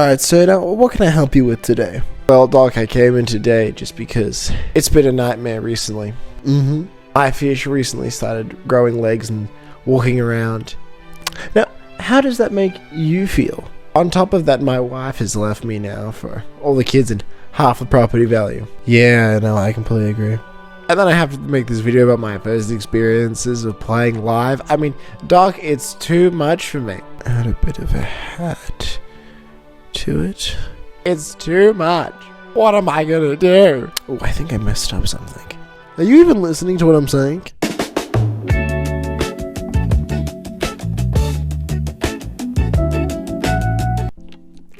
Alright, so now what can I help you with today? Well, Doc, I came in today just because it's been a nightmare recently. My fish recently started growing legs and walking around. Now, how does that make you feel? On top of that, my wife has left me now for all the kids and half the property value. Yeah, no, I completely agree. And then I have to make this video about my first experiences of playing live. I mean, Doc, it's too much for me. Add a bit of a hat to it. It's too much. What am I gonna do? Oh, I think I messed up something. Are you even listening to what I'm saying?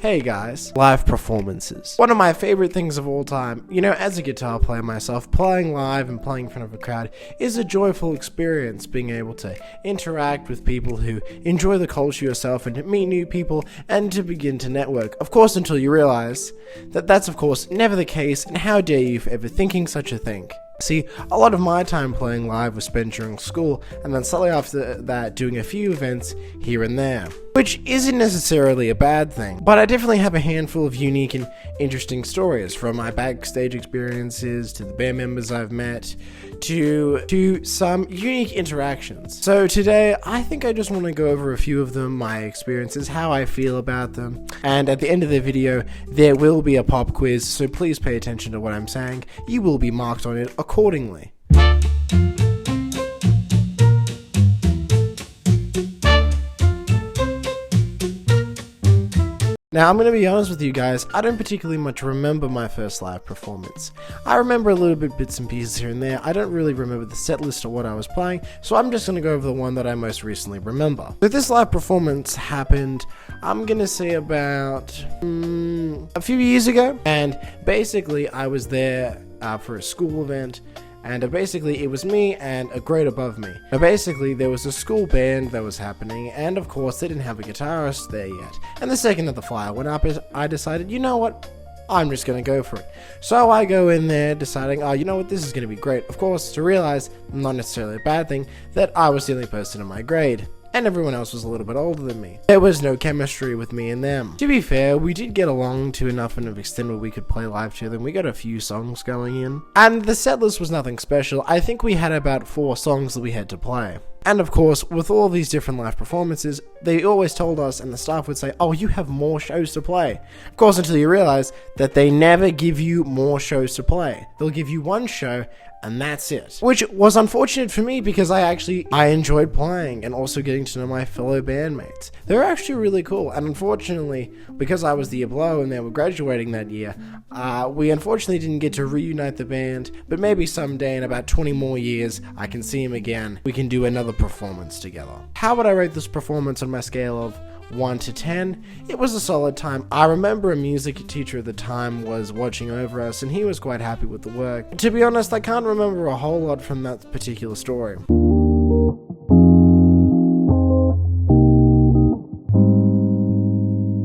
Hey guys, live performances. One of my favorite things of all time. You know, as a guitar player myself, playing live and playing in front of a crowd is a joyful experience, being able to interact with people who enjoy the culture yourself and to meet new people and to begin to network. Of course, until you realize that that's of course never the case, and how dare you for ever thinking such a thing. See, a lot of my time playing live was spent during school, and then slightly after that doing a few events here and there. Which isn't necessarily a bad thing, but I definitely have a handful of unique and interesting stories, from my backstage experiences, to the band members I've met, to some unique interactions. So today, I think I just want to go over a few of them, my experiences, how I feel about them, and at the end of the video, there will be a pop quiz, so please pay attention to what I'm saying. You will be marked on it accordingly. Now, I'm going to be honest with you guys, I don't particularly much remember my first live performance. I remember a little bit bits and pieces here and there. I don't really remember the set list or what I was playing, so I'm just going to go over the one that I most recently remember. So this live performance happened, I'm going to say about a few years ago, and basically I was there for a school event. And basically it was me and a grade above me. Now basically there was a school band that was happening, and of course they didn't have a guitarist there yet. And the second that the flyer went up, I decided, you know what, I'm just gonna go for it. So I go in there deciding, oh, you know what, this is gonna be great. Of course, to realize, not necessarily a bad thing, that I was the only person in my grade, and everyone else was a little bit older than me. There was no chemistry with me and them. To be fair, we did get along to enough of an extent where we could play live together, and we got a few songs going in. And the set list was nothing special. I think we had about 4 songs that we had to play. And of course, with all these different live performances, they always told us, and the staff would say, oh, you have more shows to play. Of course, until you realize that they never give you more shows to play. They'll give you one show, and that's it. Which was unfortunate for me, because I enjoyed playing and also getting to know my fellow bandmates. They were actually really cool, and unfortunately, because I was the year below and they were graduating that year, we unfortunately didn't get to reunite the band, but maybe someday in about 20 more years, I can see him again. We can do another performance together. How would I rate this performance on my scale of 1 to 10? It was a solid time. I remember a music teacher at the time was watching over us, and he was quite happy with the work. To be honest, I can't remember a whole lot from that particular story.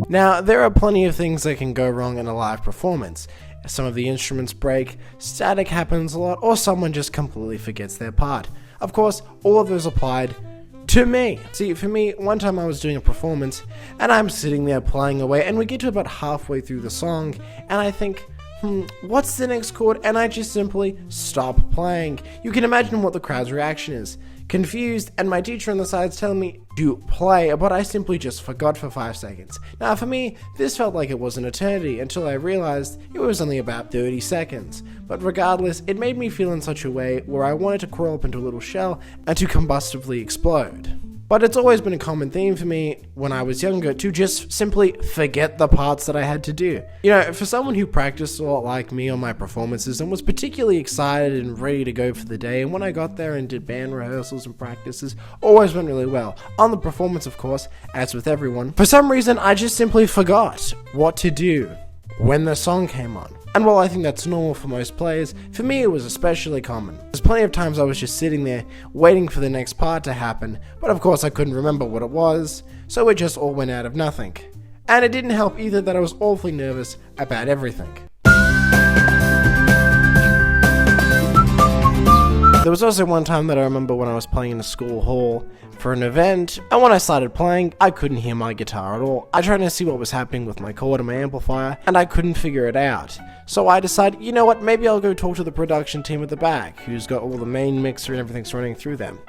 Now, there are plenty of things that can go wrong in a live performance. Some of the instruments break, static happens a lot, or someone just completely forgets their part. Of course, all of those applied to me. See, for me, one time I was doing a performance, and I'm sitting there playing away, and we get to about halfway through the song, and I think, what's the next chord? And I just simply stop playing. You can imagine what the crowd's reaction is. Confused, and my teacher on the side's telling me to play, but I simply just forgot for 5 seconds. Now for me, this felt like it was an eternity until I realized it was only about 30 seconds. But regardless, it made me feel in such a way where I wanted to crawl up into a little shell and to combustively explode. But it's always been a common theme for me when I was younger to just simply forget the parts that I had to do. You know, for someone who practiced a lot like me on my performances and was particularly excited and ready to go for the day, and when I got there and did band rehearsals and practices, always went really well. On the performance, of course, as with everyone, for some reason I just simply forgot what to do when the song came on. And while I think that's normal for most players, for me it was especially common. There's plenty of times I was just sitting there waiting for the next part to happen, but of course I couldn't remember what it was, so it just all went out of nothing. And it didn't help either that I was awfully nervous about everything. There was also one time that I remember when I was playing in a school hall for an event, and when I started playing, I couldn't hear my guitar at all. I tried to see what was happening with my cord and my amplifier, and I couldn't figure it out. So I decided, you know what, maybe I'll go talk to the production team at the back, who's got all the main mixer and everything's running through them.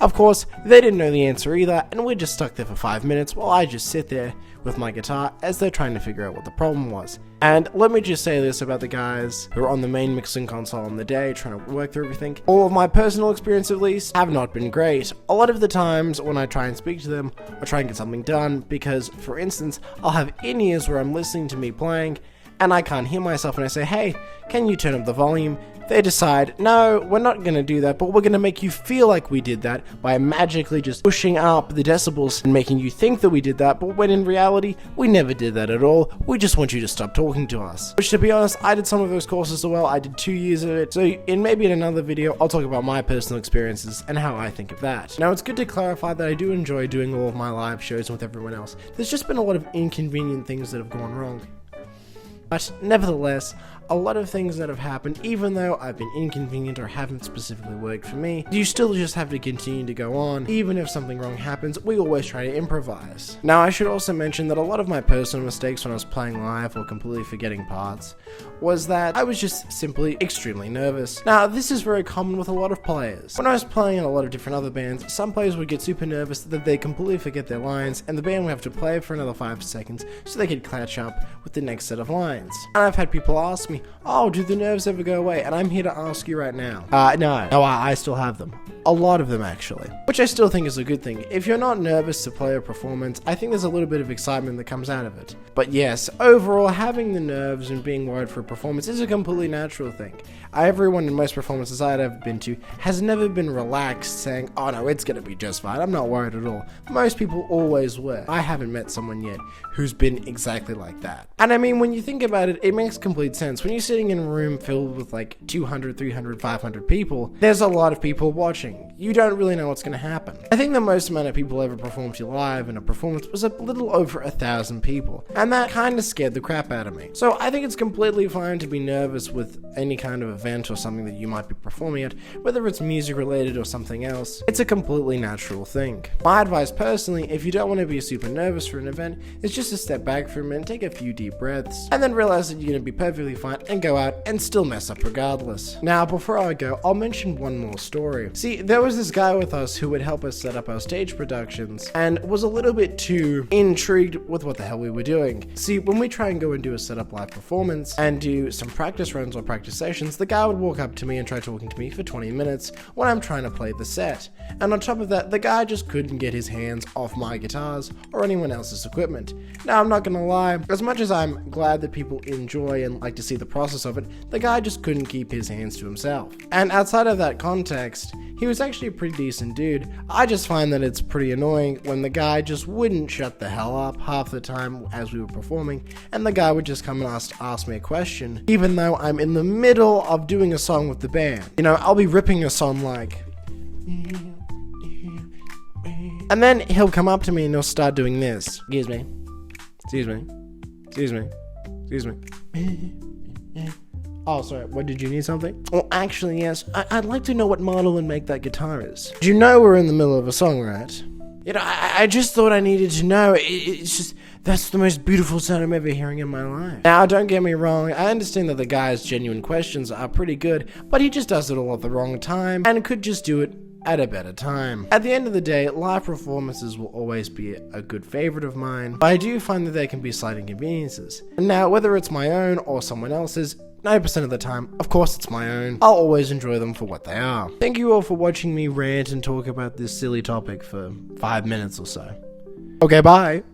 Of course, they didn't know the answer either, and we're just stuck there for 5 minutes while I just sit there with my guitar as they're trying to figure out what the problem was. And let me just say this about the guys who are on the main mixing console on the day trying to work through everything. All of my personal experience, at least, have not been great. A lot of the times when I try and speak to them or try and get something done, because for instance, I'll have in-ears where I'm listening to me playing and I can't hear myself and I say, hey, can you turn up the volume? They decide, no, we're not going to do that, but we're going to make you feel like we did that by magically just pushing up the decibels and making you think that we did that, but when in reality, we never did that at all. We just want you to stop talking to us. Which, to be honest, I did some of those courses as well. I did 2 years of it. So maybe in another video, I'll talk about my personal experiences and how I think of that. Now, it's good to clarify that I do enjoy doing all of my live shows with everyone else. There's just been a lot of inconvenient things that have gone wrong. But nevertheless, a lot of things that have happened, even though I've been inconvenient or haven't specifically worked for me, you still just have to continue to go on. Even if something wrong happens, we always try to improvise. Now, I should also mention that a lot of my personal mistakes when I was playing live or completely forgetting parts was that I was just simply extremely nervous. Now, this is very common with a lot of players. When I was playing in a lot of different other bands, some players would get super nervous that they completely forget their lines, and the band would have to play for another 5 seconds so they could catch up with the next set of lines. And I've had people ask me, oh, do the nerves ever go away? And I'm here to ask you right now. No, I still have them. A lot of them, actually. Which I still think is a good thing. If you're not nervous to play a performance, I think there's a little bit of excitement that comes out of it. But yes, overall, having the nerves and being worried for a performance is a completely natural thing. Everyone in most performances I've ever been to has never been relaxed saying, oh no, it's gonna be just fine, I'm not worried at all. Most people always were. I haven't met someone yet who's been exactly like that. And I mean, when you think about it, it makes complete sense. When you're sitting in a room filled with like 200, 300, 500 people, there's a lot of people watching. You don't really know what's gonna happen. I think the most amount of people ever performed to live in a performance was a little over 1,000 people. And that kind of scared the crap out of me. So I think it's completely fine to be nervous with any kind of event or something that you might be performing at, whether it's music related or something else. It's a completely natural thing. My advice personally, if you don't want to be super nervous for an event, is just to step back for a minute, take a few deep breaths, and then realize that you're going to be perfectly fine and go out and still mess up regardless. Now, before I go, I'll mention one more story. See, there was this guy with us who would help us set up our stage productions and was a little bit too intrigued with what the hell we were doing. See, when we try and go and do a setup live performance and do some practice runs or practice sessions, the guy would walk up to me and try talking to me for 20 minutes when I'm trying to play the set. And on top of that, the guy just couldn't get his hands off my guitars or anyone else's equipment. Now, I'm not gonna lie, as much as I'm glad that people enjoy and like to see the process of it, the guy just couldn't keep his hands to himself. And outside of that context, he was actually a pretty decent dude. I just find that it's pretty annoying when the guy just wouldn't shut the hell up half the time as we were performing, and the guy would just come and ask me a question, even though I'm in the middle of doing a song with the band. You know, I'll be ripping a song like... And then he'll come up to me and he'll start doing this. Excuse me. Excuse me. Excuse me. Excuse me. Oh, sorry, what, did you need something? Well, actually, yes. I'd like to know what model and make that guitar is. Do you know we're in the middle of a song, right? You know, I just thought I needed to know. It's just, that's the most beautiful sound I'm ever hearing in my life. Now, don't get me wrong, I understand that the guy's genuine questions are pretty good, but he just does it all at the wrong time, and could just do it at a better time. At the end of the day, live performances will always be a good favorite of mine, but I do find that there can be slight inconveniences. And now, whether it's my own or someone else's, 90% of the time, of course it's my own, I'll always enjoy them for what they are. Thank you all for watching me rant and talk about this silly topic for 5 minutes or so. Okay, bye!